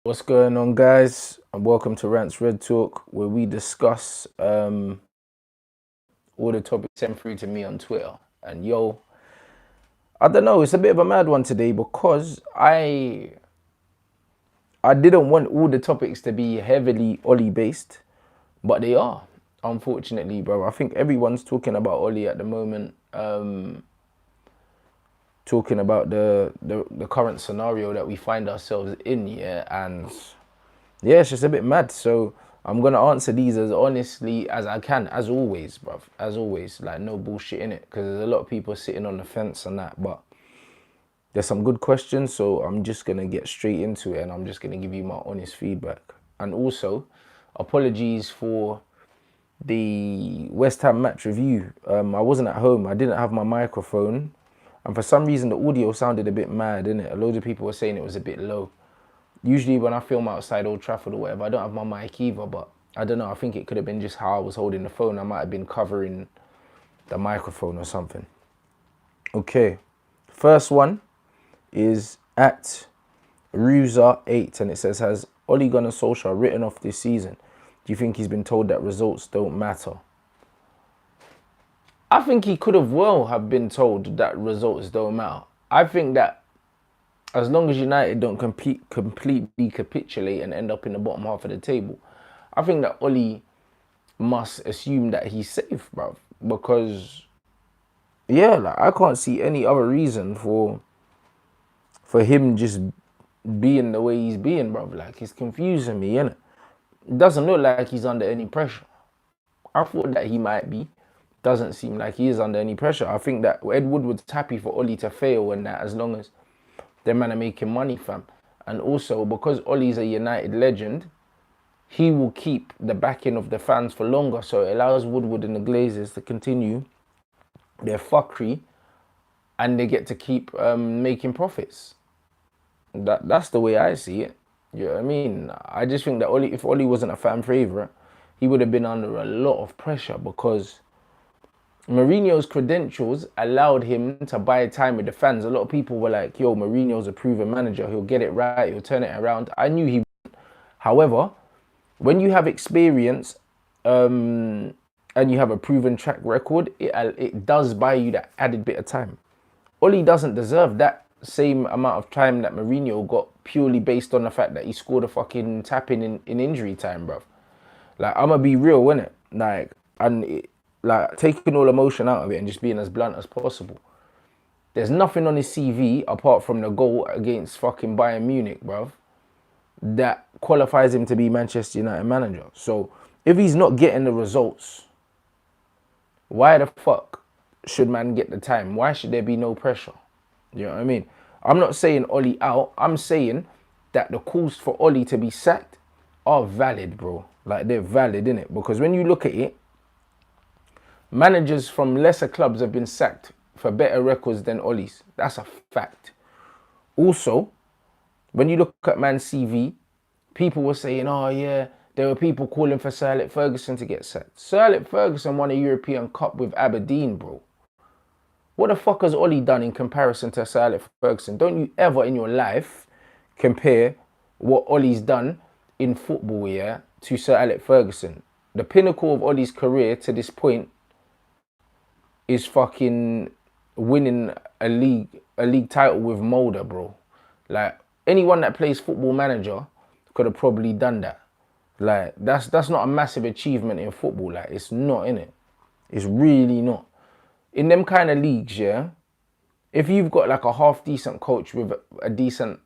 What's going on, guys? And welcome to Rants Red Talk, where we discuss all the topics sent through to me on Twitter. And I don't know, it's a bit of a mad one today because I didn't want all the topics to be heavily Ollie based, but they are, unfortunately, bro. I think everyone's talking about Ollie at the moment. Talking about the current scenario that we find ourselves in, yeah, and yeah, it's just a bit mad. So I'm gonna answer these as honestly as I can, as always, bruv. As always, like no bullshit in it, because there's a lot of people sitting on the fence and that. But there's some good questions, so I'm just gonna get straight into it, and I'm just gonna give you my honest feedback. And also, apologies for the West Ham match review. I wasn't at home. I didn't have my microphone, and for some reason the audio sounded a bit mad, innit? A load of people were saying it was a bit low. Usually when I film outside Old Trafford or whatever, I don't have my mic either, but I don't know. I think it could have been just how I was holding the phone. I might have been covering the microphone or something. Okay, first one is at Ruza8, and it says, has Ole Gunnar Solskjaer written off this season? Do you think he's been told that results don't matter? I think he could have well have been told that results don't matter. I think that as long as United don't completely capitulate and end up in the bottom half of the table, I think that Oli must assume that he's safe, bruv. Because, yeah, like I can't see any other reason for him just being the way he's being, bruv. Like, it's confusing me, innit? It doesn't look like he's under any pressure. I thought that he might be. Doesn't seem like he is under any pressure. I think that Ed Woodward's happy for Oli to fail and that as long as them man are making money, fam. And also, because Ollie's a United legend, he will keep the backing of the fans for longer. So it allows Woodward and the Glazers to continue their fuckery and they get to keep making profits. That's the way I see it. You know what I mean? I just think that if Ollie wasn't a fan favourite, he would have been under a lot of pressure because Mourinho's credentials allowed him to buy time with the fans. A lot of people were like, yo, Mourinho's a proven manager. He'll get it right. He'll turn it around. I knew he would. However, when you have experience and you have a proven track record, it does buy you that added bit of time. Oli doesn't deserve that same amount of time that Mourinho got purely based on the fact that he scored a fucking tap-in in injury time, bruv. Like, I'm going to be real, innit? Like, taking all emotion out of it and just being as blunt as possible. There's nothing on his CV apart from the goal against fucking Bayern Munich, bruv, that qualifies him to be Manchester United manager. So if he's not getting the results, why the fuck should man get the time? Why should there be no pressure? You know what I mean? I'm not saying Oli out. I'm saying that the calls for Oli to be sacked are valid, bro. Like, they're valid, innit? Because when you look at it, managers from lesser clubs have been sacked for better records than Ollie's. That's a fact. Also, when you look at man's CV, people were saying, oh yeah, there were people calling for Sir Alex Ferguson to get sacked. Sir Alex Ferguson won a European Cup with Aberdeen, bro. What the fuck has Ollie done in comparison to Sir Alex Ferguson? Don't you ever in your life compare what Ollie's done in football, yeah, to Sir Alex Ferguson. The pinnacle of Ollie's career to this point is fucking winning a league title with Mulder, bro. Like, anyone that plays Football Manager could have probably done that. Like, that's not a massive achievement in football. Like, it's not, innit? It's really not. In them kind of leagues, yeah, if you've got like a half decent coach with a decent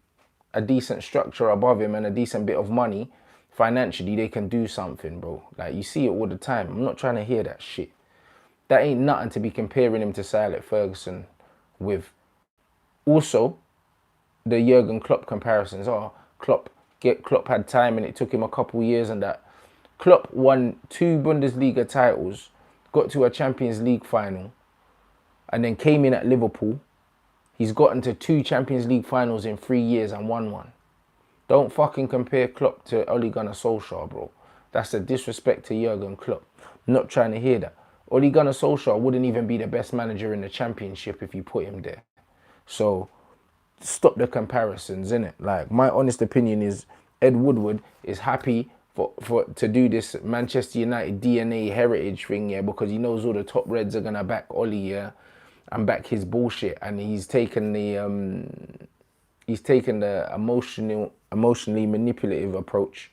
structure above him and a decent bit of money, financially, they can do something, bro. Like, you see it all the time. I'm not trying to hear that shit. That ain't nothing to be comparing him to Sir Alex Ferguson with. Also, the Jurgen Klopp comparisons are Klopp had time and it took him a couple years and that. Klopp won 2 Bundesliga titles, got to a Champions League final, and then came in at Liverpool. He's gotten to 2 Champions League finals in 3 years and won one. Don't fucking compare Klopp to Ole Gunnar Solskjaer, bro. That's a disrespect to Jurgen Klopp. I'm not trying to hear that. Ole Gunnar Solskjaer wouldn't even be the best manager in the Championship if you put him there. So, stop the comparisons, innit? Like, my honest opinion is Ed Woodward is happy to do this Manchester United DNA heritage thing, yeah, because he knows all the top Reds are gonna back Ollie, yeah, and back his bullshit, and he's taken the emotionally manipulative approach,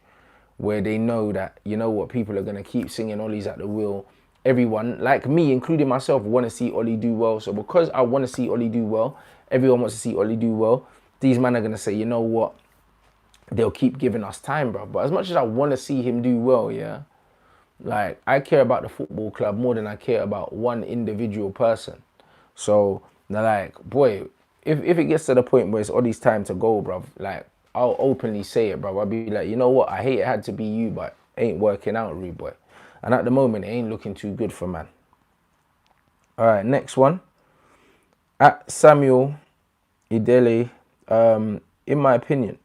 where they know that, you know what, people are gonna keep singing Ollie's at the wheel. Everyone, like me, including myself, want to see Ollie do well. So because I want to see Ollie do well, everyone wants to see Ollie do well. These men are gonna say, you know what, they'll keep giving us time, bro. But as much as I want to see him do well, yeah, like, I care about the football club more than I care about one individual person. So, like, boy, if it gets to the point where it's Ollie's time to go, bro, like, I'll openly say it, bro. I'll be like, you know what, I hate it had to be you, but it ain't working out, rude boy. And at the moment, it ain't looking too good for man. All right, next one. At Samuel Idele, in my opinion,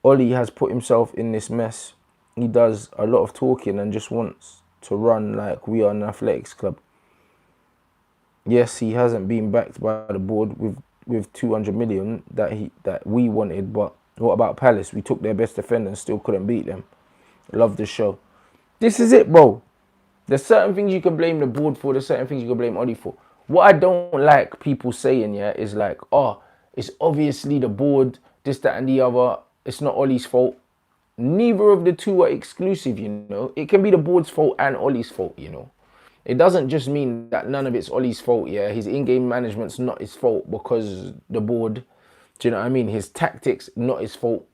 Ollie has put himself in this mess. He does a lot of talking and just wants to run like we are an athletics club. Yes, he hasn't been backed by the board with 200 million that we wanted, but what about Palace? We took their best defender and still couldn't beat them. Love the show. This is it, bro. There's certain things you can blame the board for. There's certain things you can blame Ollie for. What I don't like people saying, yeah, is like, oh, it's obviously the board, this, that, and the other. It's not Ollie's fault. Neither of the two are exclusive, you know. It can be the board's fault and Ollie's fault, you know. It doesn't just mean that none of it's Ollie's fault, yeah. His in-game management's not his fault because the board, do you know what I mean? His tactics, not his fault.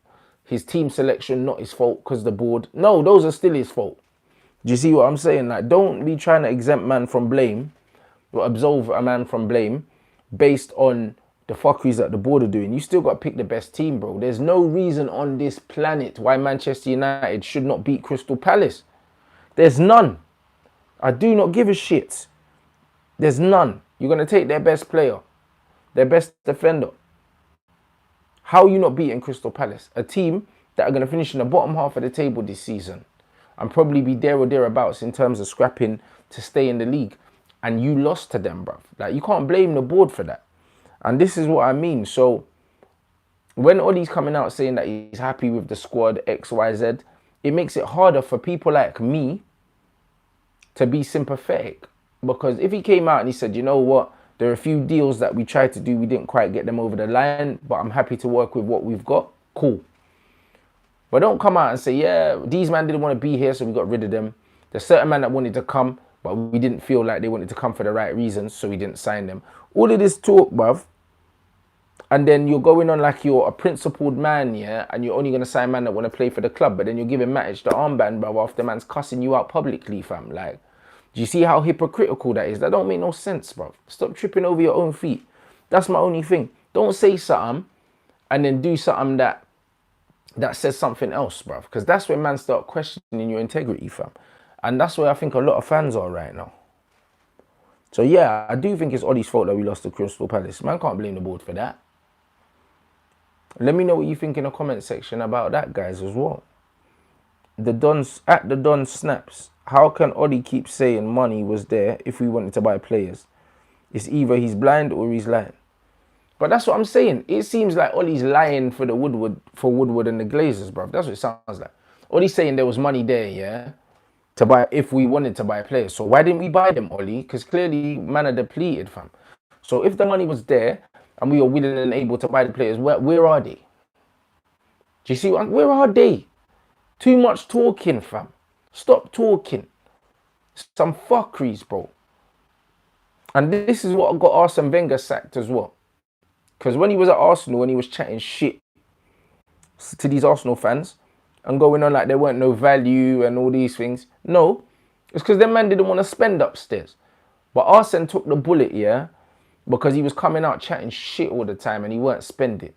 His team selection, not his fault because the board. No, those are still his fault. Do you see what I'm saying? Like, don't be trying to exempt man from blame or absolve a man from blame based on the fuckeries that the board are doing. You still got to pick the best team, bro. There's no reason on this planet why Manchester United should not beat Crystal Palace. There's none. I do not give a shit. There's none. You're going to take their best player, their best defender. How are you not beating Crystal Palace? A team that are going to finish in the bottom half of the table this season and probably be there or thereabouts in terms of scrapping to stay in the league. And you lost to them, bruv. Like, you can't blame the board for that. And this is what I mean. So when Ollie's coming out saying that he's happy with the squad, X, Y, Z, it makes it harder for people like me to be sympathetic. Because if he came out and he said, you know what, there are a few deals that we tried to do, we didn't quite get them over the line, but I'm happy to work with what we've got, cool. But don't come out and say, yeah, these men didn't want to be here, so we got rid of them. There's certain men that wanted to come, but we didn't feel like they wanted to come for the right reasons, so we didn't sign them. All of this talk, bruv, and then you're going on like you're a principled man, yeah, and you're only going to sign man that want to play for the club, but then you're giving Matic the armband, bruv, after man's cussing you out publicly, fam. Like, do you see how hypocritical that is? That don't make no sense, bruv. Stop tripping over your own feet. That's my only thing. Don't say something and then do something that says something else, bruv. Because that's when man start questioning your integrity, fam. And that's where I think a lot of fans are right now. So yeah, I do think it's Ollie's fault that we lost to Crystal Palace. Man can't blame the board for that. Let me know what you think in the comment section about that, guys, as well. The Dons at the Don snaps. How can Ollie keep saying money was there if we wanted to buy players? It's either he's blind or he's lying. But that's what I'm saying. It seems like Ollie's lying for Woodward and the Glazers, bruv. That's what it sounds like. Ollie's saying there was money there, yeah, to buy if we wanted to buy players. So why didn't we buy them, Ollie? Because clearly man are depleted, fam. So if the money was there and we were willing and able to buy the players, where are they? Do you see what? Where are they? Too much talking, fam. Stop talking. Some fuckeries, bro. And this is what got Arsene Wenger sacked as well. Because when he was at Arsenal, when he was chatting shit to these Arsenal fans and going on like there weren't no value and all these things. No, it's because them man didn't want to spend upstairs. But Arsene took the bullet, yeah, because he was coming out chatting shit all the time and he weren't spending.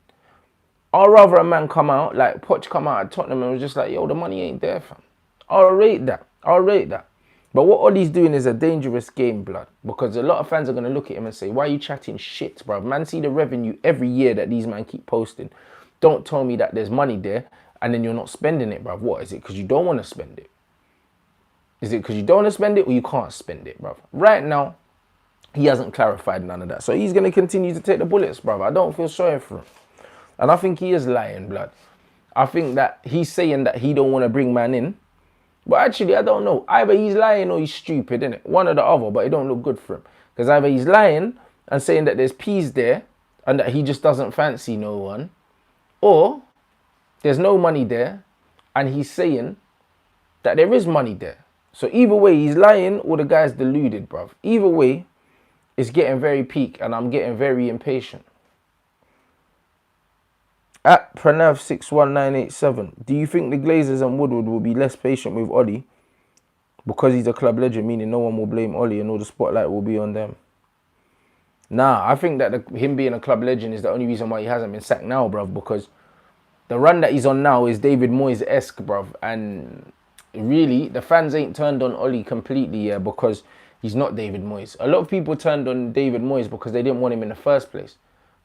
I'd rather a man come out, like Poch come out at Tottenham and was just like, yo, the money ain't there, fam. I'll rate that. I'll rate that. But what Ollie's doing is a dangerous game, blood. Because a lot of fans are going to look at him and say, why are you chatting shit, bro? Man, see the revenue every year that these men keep posting. Don't tell me that there's money there and then you're not spending it, bro. What? Is it because you don't want to spend it? Is it because you don't want to spend it or you can't spend it, bro? Right now, he hasn't clarified none of that. So he's going to continue to take the bullets, bro. I don't feel sorry for him. And I think he is lying, blood. I think that he's saying that he don't want to bring man in. But actually, I don't know. Either he's lying or he's stupid, innit? One or the other, but it don't look good for him. Because either he's lying and saying that there's peas there and that he just doesn't fancy no one, or there's no money there and he's saying that there is money there. So either way, he's lying or the guy's deluded, bruv. Either way, it's getting very peak and I'm getting very impatient. At Pranav61987, do you think the Glazers and Woodward will be less patient with Ollie because he's a club legend, meaning no one will blame Ollie and all the spotlight will be on them? Nah, I think that him being a club legend is the only reason why he hasn't been sacked now, bruv, because the run that he's on now is David Moyes-esque, bruv, and really, the fans ain't turned on Ollie completely, yeah, because he's not David Moyes. A lot of people turned on David Moyes because they didn't want him in the first place.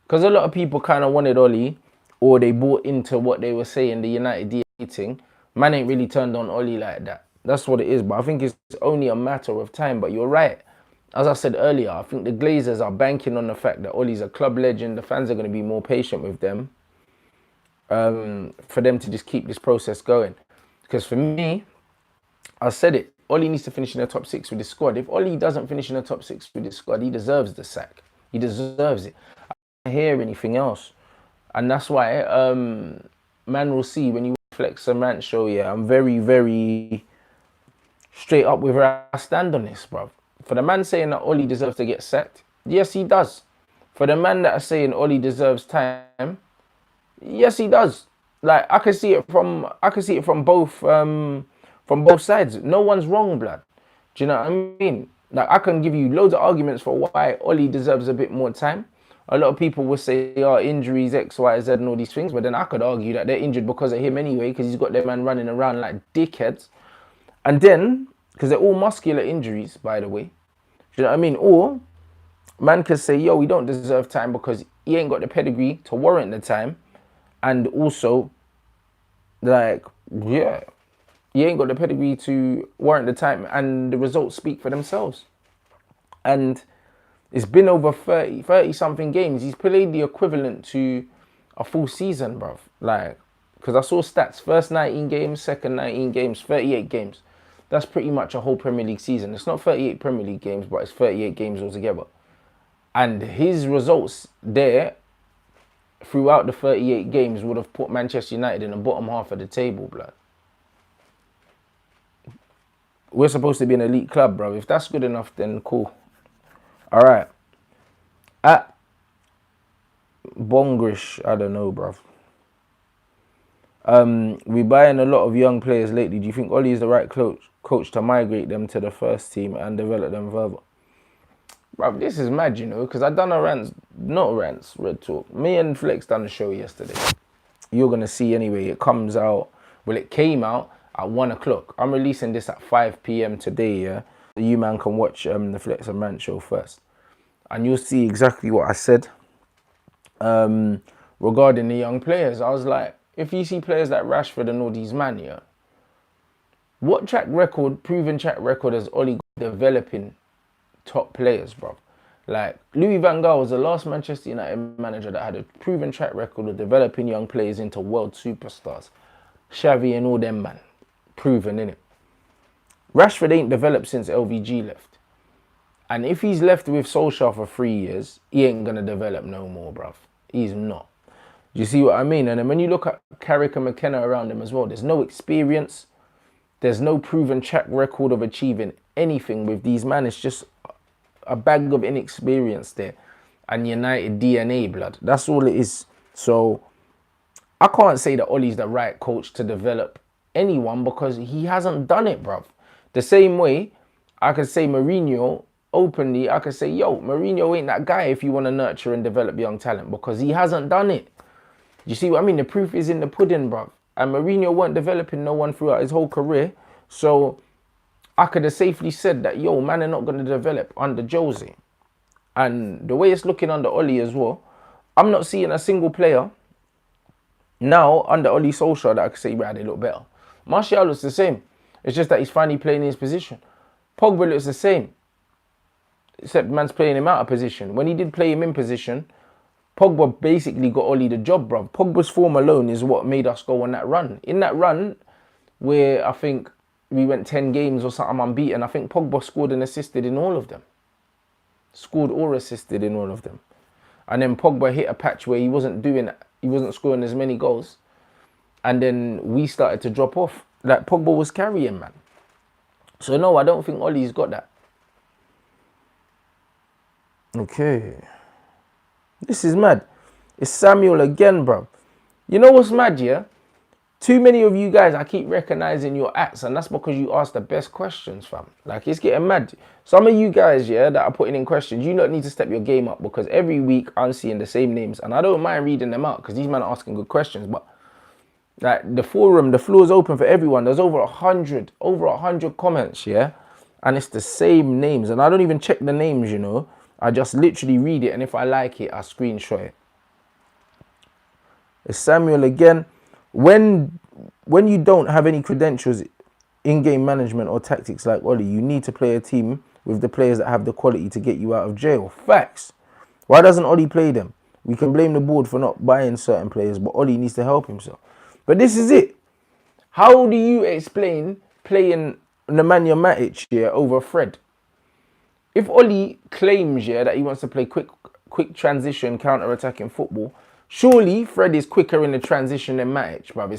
Because a lot of people kind of wanted Ollie, or they bought into what they were saying, the United DNA thing. Man ain't really turned on Ollie like that. That's what it is. But I think it's only a matter of time. But you're right. As I said earlier, I think the Glazers are banking on the fact that Ollie's a club legend. The fans are going to be more patient with them for them to just keep this process going. Because for me, I said it, Ollie needs to finish in the top 6 with his squad. If Ollie doesn't finish in the top 6 with his squad, he deserves the sack. He deserves it. I don't hear anything else. And that's why, man will see when you Flex and Rants show, yeah, I'm very, very straight up with where I stand on this, bruv. For the man saying that Ollie deserves to get sacked, yes, he does. For the man that are saying Ollie deserves time, yes, he does. Like, I can see it from both sides. No one's wrong, blood. Do you know what I mean? Like, I can give you loads of arguments for why Ollie deserves a bit more time. A lot of people will say, oh, injuries, X, Y, Z, and all these things. But then I could argue that they're injured because of him anyway, because he's got their man running around like dickheads. And then, because they're all muscular injuries, by the way. Do you know what I mean? Or, man could say, yo, he don't deserve time because he ain't got the pedigree to warrant the time. And also, like, yeah, he ain't got the pedigree to warrant the time. And the results speak for themselves. And it's been over 30-something games. He's played the equivalent to a full season, bruv. Like, because I saw stats. First 19 games, second 19 games, 38 games. That's pretty much a whole Premier League season. It's not 38 Premier League games, but it's 38 games altogether. And his results there, throughout the 38 games, would have put Manchester United in the bottom half of the table, blood. We're supposed to be an elite club, bruv. If that's good enough, then cool. All right. At Bongrish, I don't know, bruv. We buying a lot of young players lately. Do you think Ollie is the right coach to migrate them to the first team and develop them further? Bruv, this is mad, you know, because I done a Red Talk. Me and Flex done a show yesterday. You're going to see anyway. It comes out, well, it came out at 1 o'clock. I'm releasing this at 5 p.m. today, yeah? You man can watch the Flex and Rants show first. And you'll see exactly what I said regarding the young players. I was like, if you see players like Rashford and all these man, yeah, what proven track record has Ollie got developing top players, bro? Like, Louis van Gaal was the last Manchester United manager that had a proven track record of developing young players into world superstars. Xavi and all them, man. Proven, innit? Rashford ain't developed since LVG left. And if he's left with Solskjaer for 3 years, he ain't going to develop no more, bruv. He's not. You see what I mean? And then when you look at Carrick and McKenna around him as well, there's no experience. There's no proven track record of achieving anything with these men. It's just a bag of inexperience there. And United DNA, blood. That's all it is. So I can't say that Ollie's the right coach to develop anyone because he hasn't done it, bruv. The same way I could say Mourinho openly, I could say, yo, Mourinho ain't that guy if you want to nurture and develop young talent because he hasn't done it. You see what I mean? The proof is in the pudding, bruv. And Mourinho weren't developing no one throughout his whole career. So I could have safely said that, yo, man, are not going to develop under Jose. And the way it's looking under Ollie as well, I'm not seeing a single player now under Ole Solskjaer that I could say, right, they look better. Martial looks the same. It's just that he's finally playing in his position. Pogba looks the same. Except man's playing him out of position. When he did play him in position, Pogba basically got Ole the job, bruv. Pogba's form alone is what made us go on that run. In that run, where I think we went 10 games or something unbeaten, I think Pogba scored and assisted in all of them. Scored or assisted in all of them. And then Pogba hit a patch where he wasn't scoring as many goals. And then we started to drop off. Like, Pogba was carrying, man. So no, I don't think Ole's got that. Okay. This is mad. It's Samuel again, bro. You know what's mad, yeah? Too many of you guys, I keep recognizing your acts, and that's because you ask the best questions, fam. Like, it's getting mad. Some of you guys, yeah, that are putting in questions, you don't need to step your game up, because every week I'm seeing the same names, and I don't mind reading them out, because these men are asking good questions. But like, the forum, the floor is open for everyone. There's over 100 comments, yeah, and it's the same names, and I don't even check the names, you know. I just literally read it, and if I like it, I screenshot it. It's Samuel again. When you don't have any credentials in game management or tactics like Ole, you need to play a team with the players that have the quality to get you out of jail. Facts. Why doesn't Ole play them? We can blame the board for not buying certain players, but Ole needs to help himself. But this is it. How do you explain playing Nemanja Matic here over Fred? If Ole claims, yeah, that he wants to play quick transition, counter-attacking football, surely Fred is quicker in the transition than Matic, bruv.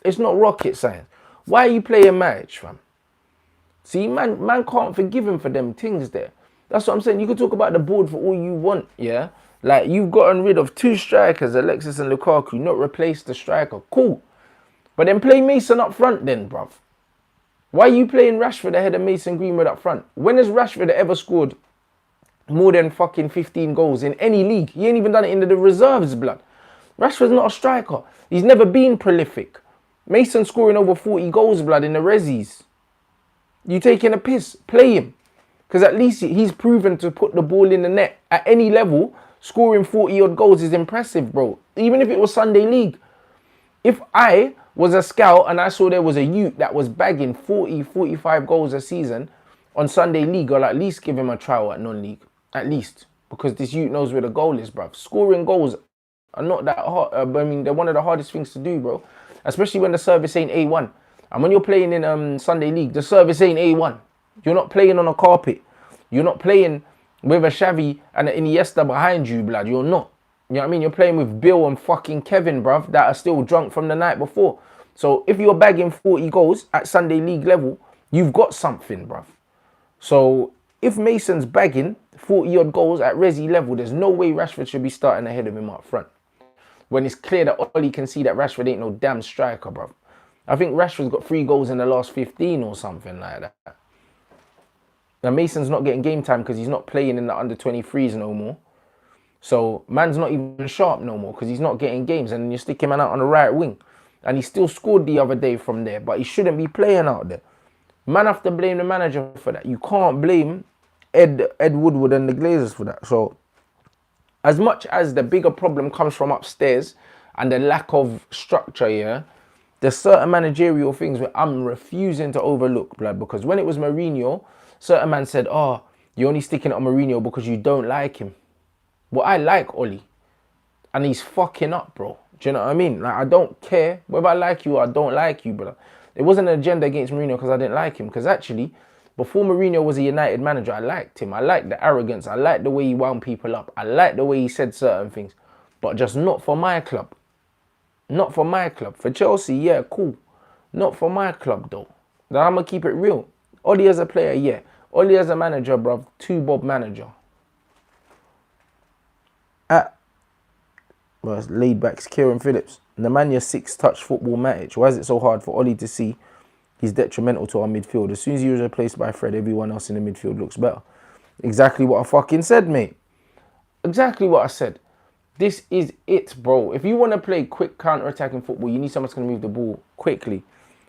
It's not rocket science. Why are you playing Matic, fam? See, man can't forgive him for them things there. That's what I'm saying. You can talk about the board for all you want, yeah? Like, you've gotten rid of 2 strikers, Alexis and Lukaku, not replaced the striker. Cool. But then play Mason up front then, bruv. Why are you playing Rashford ahead of Mason Greenwood up front? When has Rashford ever scored more than fucking 15 goals in any league? He ain't even done it in the reserves, blood. Rashford's not a striker. He's never been prolific. Mason scoring over 40 goals, blood, in the resis. You taking a piss? Play him. Because at least he's proven to put the ball in the net. At any level, scoring 40 odd goals is impressive, bro. Even if it was Sunday League. If I was a scout and I saw there was a youth that was bagging 40, 45 goals a season on Sunday League, I'll at least give him a trial at non-league. At least. Because this youth knows where the goal is, bruv. Scoring goals are not that hard. I mean, they're one of the hardest things to do, bro. Especially when the service ain't A1. And when you're playing in Sunday League, the service ain't A1. You're not playing on a carpet. You're not playing with a Xavi and an Iniesta behind you, blood. You're not. You know what I mean? You're playing with Bill and fucking Kevin, bruv, that are still drunk from the night before. So if you're bagging 40 goals at Sunday League level, you've got something, bruv. So if Mason's bagging 40 odd goals at Resi level, there's no way Rashford should be starting ahead of him up front. When it's clear that Ole can see that Rashford ain't no damn striker, bruv. I think Rashford's got 3 goals in the last 15 or something like that. Now Mason's not getting game time because he's not playing in the under-23s no more. So man's not even sharp no more because he's not getting games, and then you stick him out on the right wing. And he still scored the other day from there, but he shouldn't be playing out there. Man have to blame the manager for that. You can't blame Ed Woodward and the Glazers for that. So as much as the bigger problem comes from upstairs and the lack of structure here, there's certain managerial things where I'm refusing to overlook, blood. Because when it was Mourinho, certain man said, oh, you're only sticking it on Mourinho because you don't like him. Well, I like Ole. And he's fucking up, bro. Do you know what I mean? Like, I don't care whether I like you or I don't like you, brother. It wasn't an agenda against Mourinho because I didn't like him. Because actually, before Mourinho was a United manager, I liked him. I liked the arrogance. I liked the way he wound people up. I liked the way he said certain things. But just not for my club. Not for my club. For Chelsea, yeah, cool. Not for my club, though. Now, I'm going to keep it real. Ole as a player, yeah. Ole as a manager, bruv. 2-bob manager. Well, it's laid back. Kieran Phillips. Nemanja 6-touch football Matic. Why is it so hard for Ole to see he's detrimental to our midfield? As soon as he was replaced by Fred, everyone else in the midfield looks better. Exactly what I fucking said, mate. Exactly what I said. This is it, bro. If you want to play quick counter-attacking football, you need someone that's going to move the ball quickly.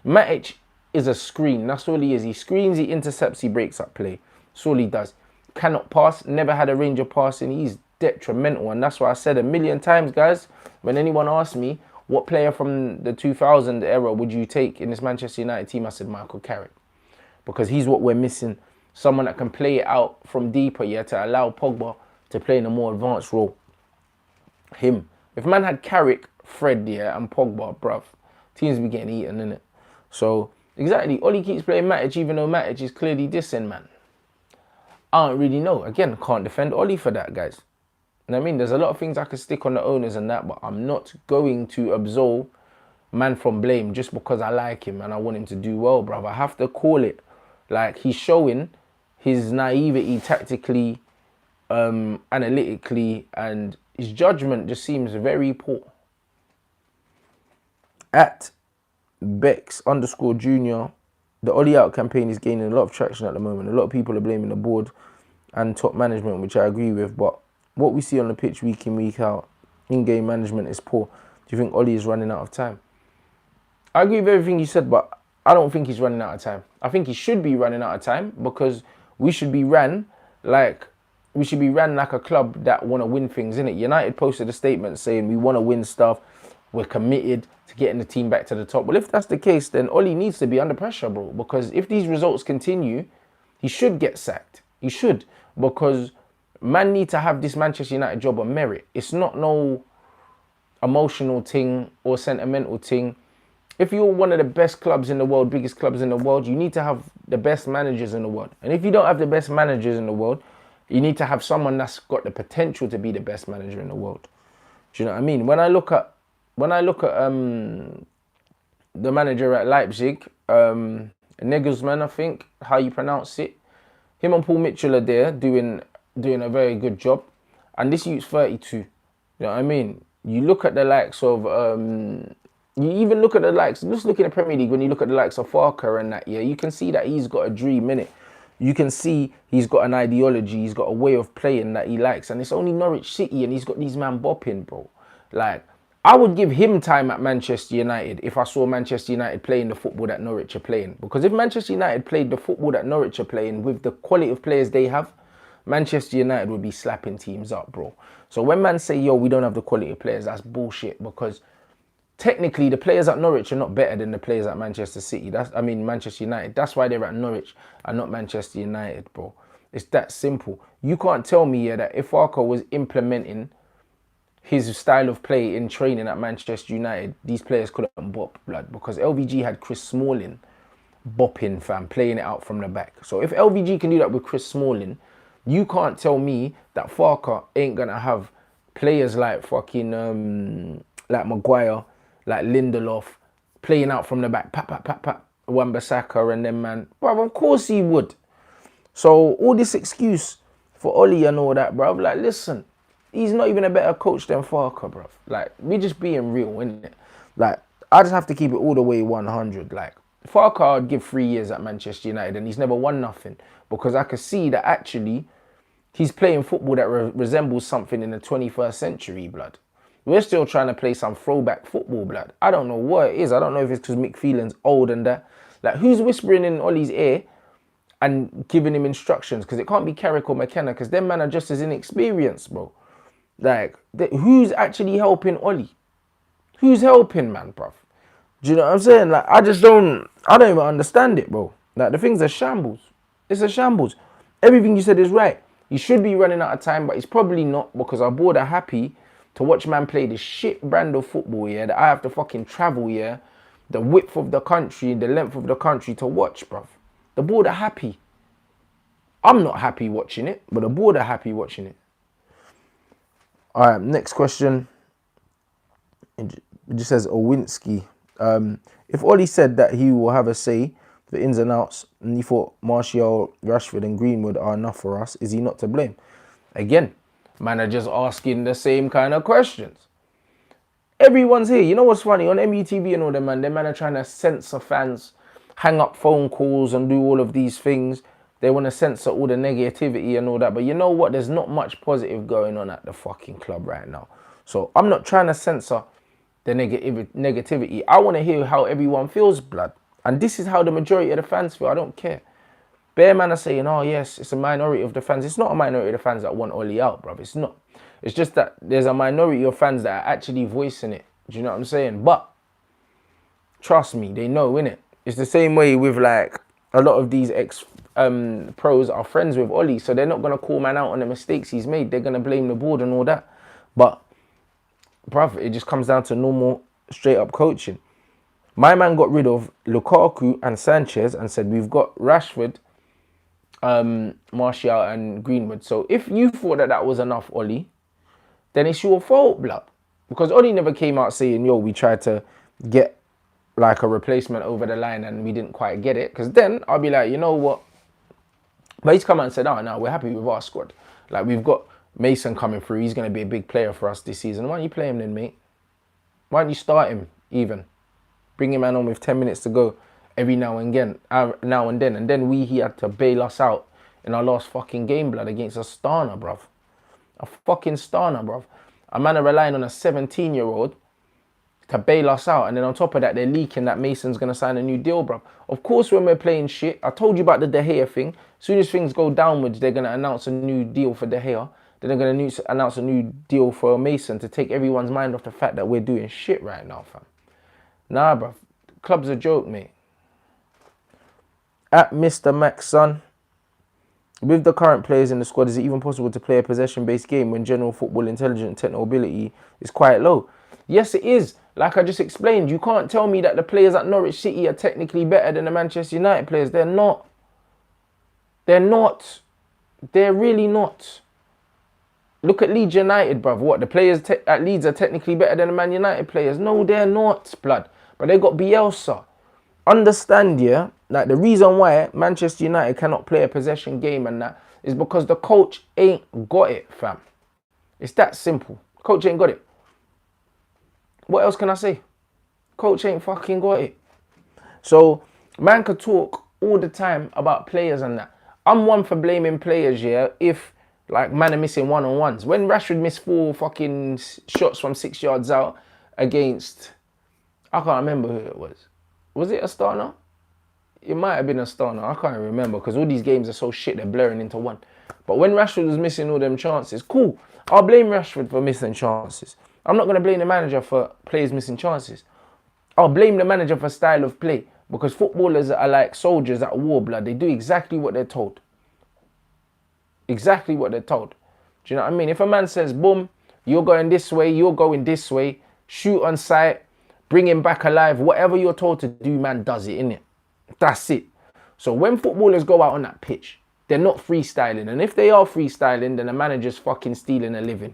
Matic is a screen. That's all he is. He screens, he intercepts, he breaks up play. That's all he does. Cannot pass. Never had a range of passing. He's detrimental. And that's why I said a million times, guys, when anyone asked me, what player from the 2000 era would you take in this Manchester United team? I said Michael Carrick. Because he's what we're missing. Someone that can play it out from deeper, yeah, to allow Pogba to play in a more advanced role. Him. If man had Carrick, Fred, yeah, and Pogba, bruv, teams be getting eaten, innit? So, exactly, Oli keeps playing Matic even though Matic is clearly dissing, man. I don't really know. Again, can't defend Oli for that, guys. You know what I mean? There's a lot of things I could stick on the owners and that, but I'm not going to absolve man from blame just because I like him and I want him to do well, bruv. I have to call it. Like, he's showing his naivety tactically, analytically, and his judgment just seems very poor. At Bex_Junior, the Oli out campaign is gaining a lot of traction at the moment. A lot of people are blaming the board and top management, which I agree with, but what we see on the pitch week in, week out, in-game management is poor. Do you think Oli is running out of time? I agree with everything you said, but I don't think he's running out of time. I think he should be running out of time because we should be ran like a club that want to win things, innit? United posted a statement saying we want to win stuff. We're committed to getting the team back to the top. Well, if that's the case, then Oli needs to be under pressure, bro. Because if these results continue, he should get sacked. He should. Because man need to have this Manchester United job on merit. It's not no emotional thing or sentimental thing. If you're one of the best clubs in the world, biggest clubs in the world, you need to have the best managers in the world. And if you don't have the best managers in the world, you need to have someone that's got the potential to be the best manager in the world. Do you know what I mean? When I look at the manager at Leipzig, Nagelsmann, I think, how you pronounce it, him and Paul Mitchell are there doing a very good job. And this youth's 32. You know what I mean? You look at the likes of, you even look at the likes, just look at the Premier League, when you look at the likes of Farker and that, yeah, you can see that he's got a dream in it. You can see he's got an ideology, he's got a way of playing that he likes. And it's only Norwich City and he's got these man bopping, bro. Like, I would give him time at Manchester United if I saw Manchester United playing the football that Norwich are playing. Because if Manchester United played the football that Norwich are playing with the quality of players they have, Manchester United would be slapping teams up, bro. So when man say, yo, we don't have the quality of players, that's bullshit. Because technically, the players at Norwich are not better than the players at Manchester City. Manchester United. That's why they're at Norwich and not Manchester United, bro. It's that simple. You can't tell me, yeah, that if Farker was implementing his style of play in training at Manchester United, these players couldn't bop, blood. Because LVG had Chris Smalling bopping, fam, playing it out from the back. So if LVG can do that with Chris Smalling, you can't tell me that Farker ain't going to have players like fucking, like Maguire, like Lindelof, playing out from the back, pat, Wan-Bissaka and them, man. Bro, of course he would. So all this excuse for Oli and all that, bro, like, listen, he's not even a better coach than Farker, bro. Like, we're just being real, innit? Like, I just have to keep it all the way 100. Like, Farker, I'd give 3 years at Manchester United and he's never won nothing. Because I could see that actually he's playing football that resembles something in the 21st century, blood. We're still trying to play some throwback football, blood. I don't know what it is. I don't know if it's because Midfield's old and that. Like, who's whispering in Ollie's ear and giving him instructions? Because it can't be Carrick or McKenna, because them men are just as inexperienced, bro. Like, who's actually helping Ollie? Who's helping, man, bruv? Do you know what I'm saying? Like, I don't even understand it, bro. Like, the thing's a shambles. It's a shambles. Everything you said is right. He should be running out of time, but he's probably not, because our board are happy to watch man play this shit brand of football, yeah, that I have to fucking travel, yeah, the width of the country, the length of the country to watch, bruv. The board are happy. I'm not happy watching it, but the board are happy watching it. All right, next question. It just says Owinski. If Ollie said that he will have a say for ins and outs, and he thought Martial, Rashford and Greenwood are enough for us, is he not to blame? Again, managers asking the same kind of questions. Everyone's here. You know what's funny? On MUTV and all them, man, are trying to censor fans, hang up phone calls and do all of these things. They want to censor all the negativity and all that. But you know what? There's not much positive going on at the fucking club right now. So I'm not trying to censor the negativity. I want to hear how everyone feels, blood. And this is how the majority of the fans feel. I don't care. Bare man are saying, oh yes, it's a minority of the fans. It's not a minority of the fans that want Ollie out, bruv. It's not. It's just that there's a minority of fans that are actually voicing it. Do you know what I'm saying? But trust me, they know, innit? It's the same way with, like, a lot of these pros are friends with Ollie, so they're not going to call man out on the mistakes he's made. They're going to blame the board and all that. But bruv, it just comes down to normal, straight up coaching. My man got rid of Lukaku and Sanchez and said, we've got Rashford, Martial and Greenwood. So if you thought that that was enough, Ollie, then it's your fault, blood. Because Ollie never came out saying, yo, we tried to get like a replacement over the line and we didn't quite get it. Because then I'll be like, you know what? But he's come out and said, oh, no, we're happy with our squad. Like, we've got Mason coming through. He's going to be a big player for us this season. Why don't you play him then, mate? Why don't you start him even? Bring him on with 10 minutes to go every now and then. And then he had to bail us out in our last fucking game, blood, against a Starner, bruv. A fucking Starner, bruv. A man are relying on a 17-year-old to bail us out. And then on top of that, they're leaking that Mason's going to sign a new deal, bruv. Of course, when we're playing shit, I told you about the De Gea thing. As soon as things go downwards, they're going to announce a new deal for De Gea. Then they're going to announce a new deal for Mason to take everyone's mind off the fact that we're doing shit right now, fam. Nah, bruv. Club's a joke, mate. At Mr. Max, son. With the current players in the squad, is it even possible to play a possession-based game when general football intelligence and technical ability is quite low? Yes, it is. Like I just explained, you can't tell me that the players at Norwich City are technically better than the Manchester United players. They're not. They're not. They're really not. Look at Leeds United, bruv. What, the players at Leeds are technically better than the Man United players? No, they're not, blood. But they got Bielsa. Understand, yeah, like the reason why Manchester United cannot play a possession game and that is because the coach ain't got it, fam. It's that simple. Coach ain't got it. What else can I say? Coach ain't fucking got it. So, man could talk all the time about players and that. I'm one for blaming players, yeah, if, like, man are missing one-on-ones. When Rashford missed 4 fucking shots from 6 yards out against, I can't remember who it was. Was it a Starner? It might have been a Starner. I can't remember because all these games are so shit, they're blurring into one. But when Rashford was missing all them chances, cool. I'll blame Rashford for missing chances. I'm not going to blame the manager for players missing chances. I'll blame the manager for style of play because footballers are like soldiers at war, blood. They do exactly what they're told. Exactly what they're told. Do you know what I mean? If a man says, boom, you're going this way, you're going this way, shoot on sight, bring him back alive, whatever you're told to do, man does it, innit? That's it. So when footballers go out on that pitch, they're not freestyling. And if they are freestyling, then the manager's fucking stealing a living.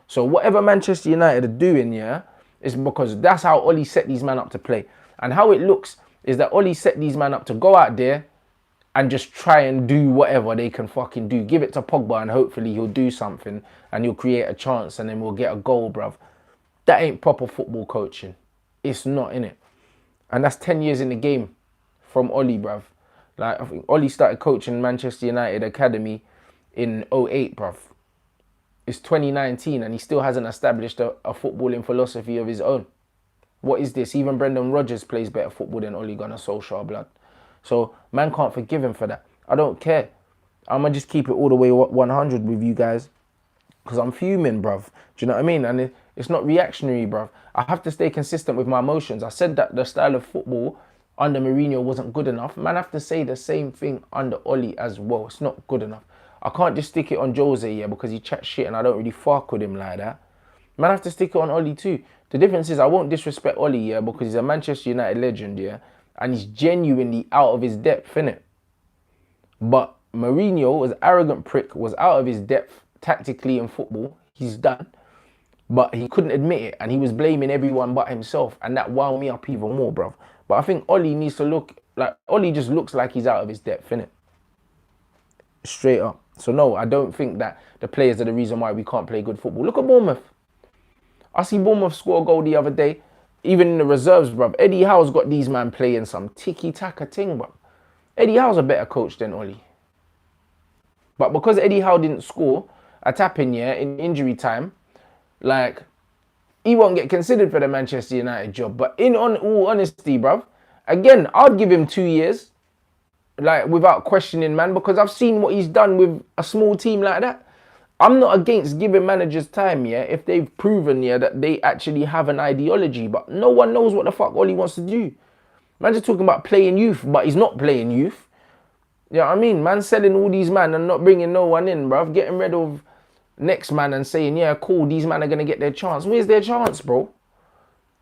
So whatever Manchester United are doing, yeah, is because that's how Ole set these men up to play. And how it looks is that Ole set these men up to go out there and just try and do whatever they can fucking do. Give it to Pogba and hopefully he'll do something and he'll create a chance and then we'll get a goal, bruv. That ain't proper football coaching. It's not, innit? And that's 10 years in the game from Ole, bruv. Like, I think Ole started coaching Manchester United Academy in 08, bruv. It's 2019 and he still hasn't established a footballing philosophy of his own. What is this? Even Brendan Rodgers plays better football than Ole Gunnar Solskjaer, blood. So, man can't forgive him for that. I don't care. I'm going to just keep it all the way 100 with you guys. Because I'm fuming, bruv. Do you know what I mean? And it's not reactionary, bruv. I have to stay consistent with my emotions. I said that the style of football under Mourinho wasn't good enough. Man, I have to say the same thing under Ole as well. It's not good enough. I can't just stick it on Jose, yeah, because he chats shit and I don't really fuck with him like that. Man, I have to stick it on Ole too. The difference is I won't disrespect Ole, yeah, because he's a Manchester United legend, yeah, and he's genuinely out of his depth, innit? But Mourinho, as arrogant prick, was out of his depth tactically in football. He's done. But he couldn't admit it and he was blaming everyone but himself, and that wound me up even more, bruv. But I think Ole needs to look like, Ole just looks like he's out of his depth, innit? Straight up. So no, I don't think that the players are the reason why we can't play good football. Look at Bournemouth. I see Bournemouth score a goal the other day, even in the reserves, bruv. Eddie Howe's got these man playing some tiki-taka thing, bruv. Eddie Howe's a better coach than Ole. But because Eddie Howe didn't score a tap-in, yeah, in injury time, like, he won't get considered for the Manchester United job. But in all honesty, bruv, again, I'd give him 2 years. Like, without questioning, man, because I've seen what he's done with a small team like that. I'm not against giving managers time, yeah, if they've proven, yeah, that they actually have an ideology. But no one knows what the fuck Ole wants to do. Man's just talking about playing youth, but he's not playing youth. You know what I mean? Man selling all these man and not bringing no one in, bruv. Getting rid of next man and saying, yeah, cool, these men are going to get their chance. Where's their chance, bro?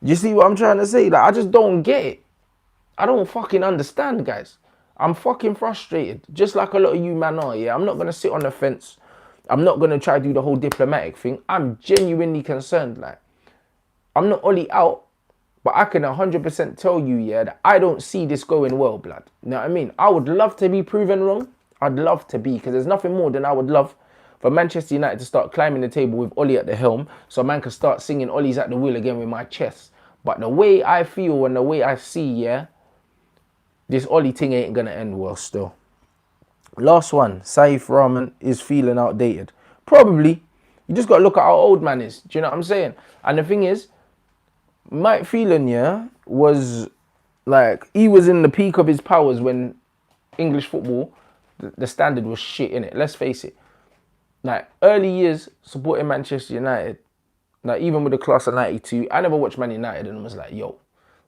You see what I'm trying to say? Like, I just don't get it. I don't fucking understand, guys. I'm fucking frustrated. Just like a lot of you man are, yeah? I'm not going to sit on the fence. I'm not going to try to do the whole diplomatic thing. I'm genuinely concerned. Like, I'm not Ollie out, but I can 100% tell you, yeah, that I don't see this going well, blood. You know what I mean? I would love to be proven wrong. I'd love to be, because there's nothing more than I would love for Manchester United to start climbing the table with Ollie at the helm, so man can start singing Ollie's at the wheel again with my chest. But the way I feel and the way I see, yeah, this Ollie thing ain't going to end well still. Last one, Saif Rahman is feeling outdated. Probably. You just got to look at how old man is. Do you know what I'm saying? And the thing is, Mike Phelan, yeah, was like, he was in the peak of his powers when English football, the standard was shit, innit? Let's face it. Like, early years supporting Manchester United, like, even with the class of 92, I never watched Man United and was like, yo,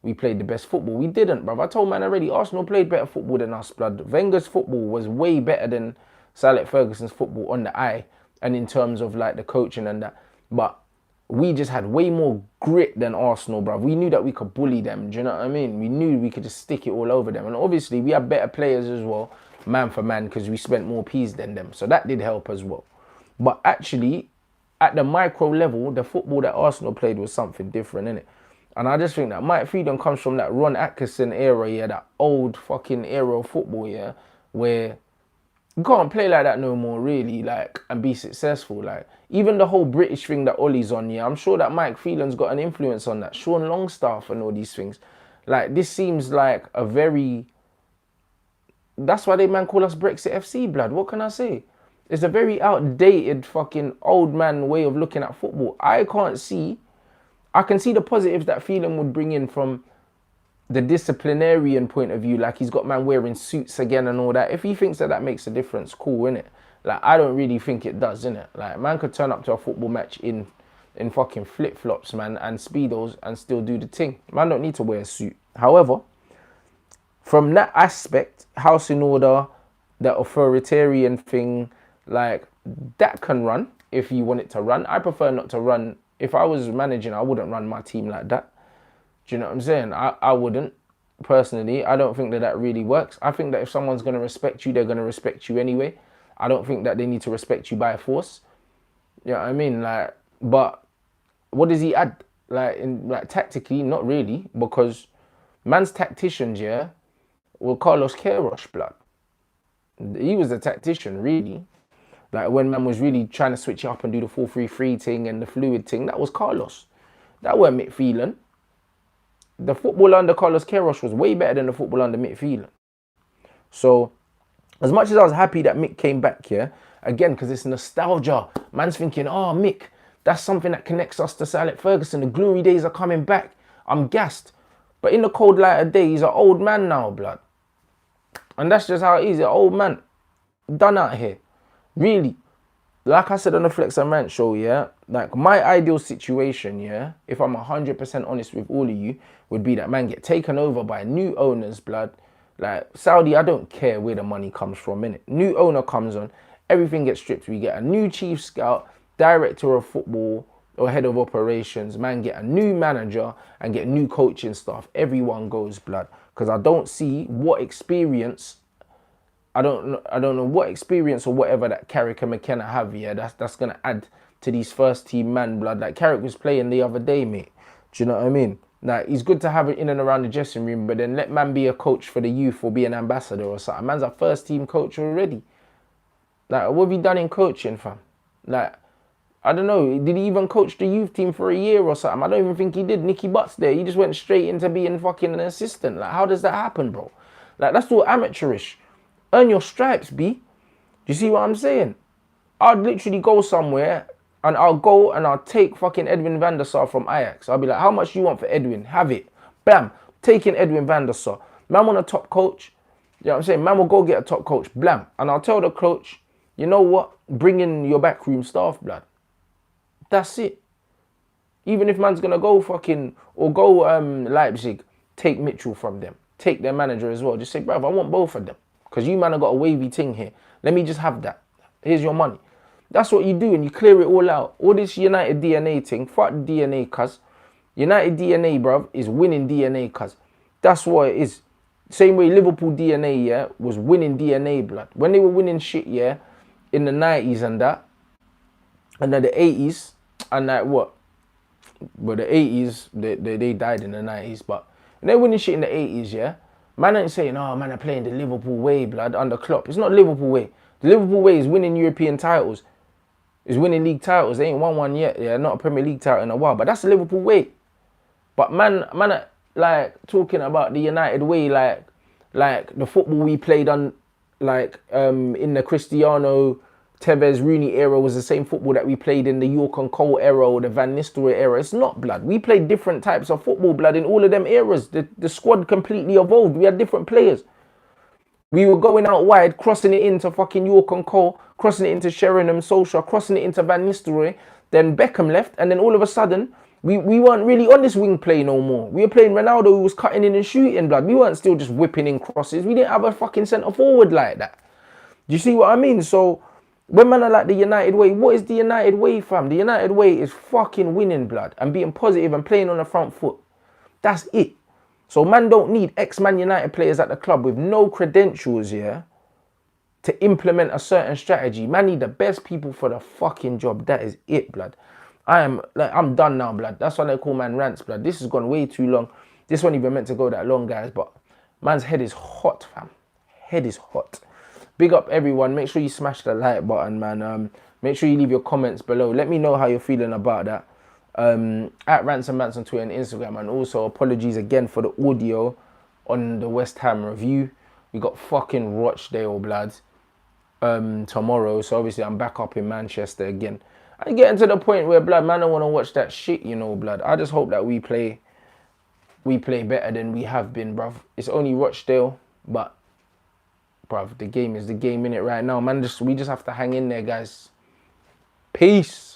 we played the best football. We didn't, bruv. I told man already, Arsenal played better football than us, blood. Wenger's football was way better than Sir Alex Ferguson's football on the eye and in terms of, like, the coaching and that. But we just had way more grit than Arsenal, bruv. We knew that we could bully them, do you know what I mean? We knew we could just stick it all over them. And obviously, we had better players as well, man for man, because we spent more P's than them. So that did help as well. But actually, at the micro level, the football that Arsenal played was something different, innit? And I just think that Mike Phelan comes from that Ron Atkinson era, yeah, that old fucking era of football, yeah, where you can't play like that no more, really, like, and be successful. Like, even the whole British thing that Ollie's on, yeah, I'm sure that Mike Phelan's got an influence on that. Sean Longstaff and all these things. Like, this seems like a very... That's why they man call us Brexit FC, blood. What can I say? It's a very outdated fucking old man way of looking at football. I can see the positives that Phelan would bring in from the disciplinarian point of view. Like, he's got man wearing suits again and all that. If he thinks that that makes a difference, cool, innit? Like, I don't really think it does, innit? Like, man could turn up to a football match in fucking flip-flops, man, and Speedos and still do the thing. Man don't need to wear a suit. However, from that aspect, house in order, the authoritarian thing, like, that can run if you want it to run. I prefer not to run. If I was managing, I wouldn't run my team like that. Do you know what I'm saying? I wouldn't, personally. I don't think that that really works. I think that if someone's going to respect you, they're going to respect you anyway. I don't think that they need to respect you by force. You know what I mean? Like, but what does he add? Like, tactically, not really, because man's tacticians, yeah, were Carlos Queiroz, blood. He was a tactician, really. Like, when man was really trying to switch it up and do the 4-3-3 thing and the fluid thing, that was Carlos. That weren't Mick Phelan. The football under Carlos Queiroz was way better than the football under Mick Phelan. So, as much as I was happy that Mick came back here, again, because it's nostalgia. Man's thinking, oh, Mick, that's something that connects us to Sir Alex Ferguson. The glory days are coming back. I'm gassed. But in the cold light of day, he's an old man now, blood. And that's just how it is, an old man. Done out here. Really, like I said on the Flex and Rant show, yeah, like, my ideal situation, yeah, if I'm 100% honest with all of you, would be that man get taken over by new owners, blood. Like, Saudi, I don't care where the money comes from, innit? New owner comes on, everything gets stripped. We get a new chief scout, director of football, or head of operations. Man, get a new manager and get new coaching staff. Everyone goes, blood. Because I don't see what experience... I don't know what experience or whatever that Carrick and McKenna have, yeah, that's going to add to these first team man, blood. Like, Carrick was playing the other day, mate. Do you know what I mean? Like, he's good to have it in and around the dressing room, but then let man be a coach for the youth or be an ambassador or something. Man's a first team coach already. Like, what have you done in coaching, fam? Like, I don't know. Did he even coach the youth team for a year or something? I don't even think he did. Nicky Butt's there. He just went straight into being fucking an assistant. Like, how does that happen, bro? Like, that's all amateurish. Earn your stripes, B. Do you see what I'm saying? I'd literally go somewhere and I'll go and I'll take fucking Edwin van der Sar from Ajax. I'll be like, how much do you want for Edwin? Have it. Bam. Taking Edwin van der Sar. Man want a top coach. You know what I'm saying? Man will go get a top coach. Blam. And I'll tell the coach, you know what? Bring in your backroom staff, blood. That's it. Even if man's going to go fucking, or go Leipzig, take Mitchell from them. Take their manager as well. Just say, bruv, I want both of them. Because you man have got a wavy thing here. Let me just have that. Here's your money. That's what you do, and you clear it all out. All this United DNA thing, fuck the DNA, cuz. United DNA, bruv, is winning DNA, cuz. That's what it is. Same way Liverpool DNA, yeah, was winning DNA, blood. When they were winning shit, yeah, in the 90s and that, and then the 80s, and like what? Well, the 80s, they died in the 90s, but when they winning shit in the 80s, yeah, man ain't saying, oh, man, I'm playing the Liverpool way, blood, under Klopp. It's not Liverpool way. The Liverpool way is winning European titles. Is winning league titles. They ain't won one yet, yeah, not a Premier League title in a while, but that's the Liverpool way. But man, like talking about the United way, like the football we played on, like in the Cristiano, Tevez, Rooney era was the same football that we played in the York and Cole era or the Van Nistelrooy era. It's not, blood. We played different types of football, blood, in all of them eras. The squad completely evolved. We had different players. We were going out wide, crossing it into fucking York and Cole, crossing it into Sheringham, Solskjaer, crossing it into Van Nistelrooy. Then Beckham left, and then all of a sudden, we weren't really on this wing play no more. We were playing Ronaldo, who was cutting in and shooting, blood. We weren't still just whipping in crosses. We didn't have a fucking centre forward like that. Do you see what I mean? So, when man are like the United way, what is the United way, fam? The United way is fucking winning, blood, and being positive and playing on the front foot. That's it. So man don't need ex-Man United players at the club with no credentials, yeah, to implement a certain strategy. Man need the best people for the fucking job. That is it, blood. I'm done now, blood. That's why they call man Rants, blood. This has gone way too long. This wasn't even meant to go that long, guys, but man's head is hot, fam. Head is hot. Big up everyone. Make sure you smash the like button, man. Make sure you leave your comments below. Let me know how you're feeling about that. At Rants and Bants on Twitter and Instagram, and also apologies again for the audio on the West Ham review. We got fucking Rochdale, blood, tomorrow, so obviously I'm back up in Manchester again. I'm getting to the point where, blood, man, I don't want to watch that shit, you know, blood. I just hope that we play better than we have been, bruv. It's only Rochdale, but bruv, the game is the game, innit, right now, man. We just have to hang in there, guys. Peace.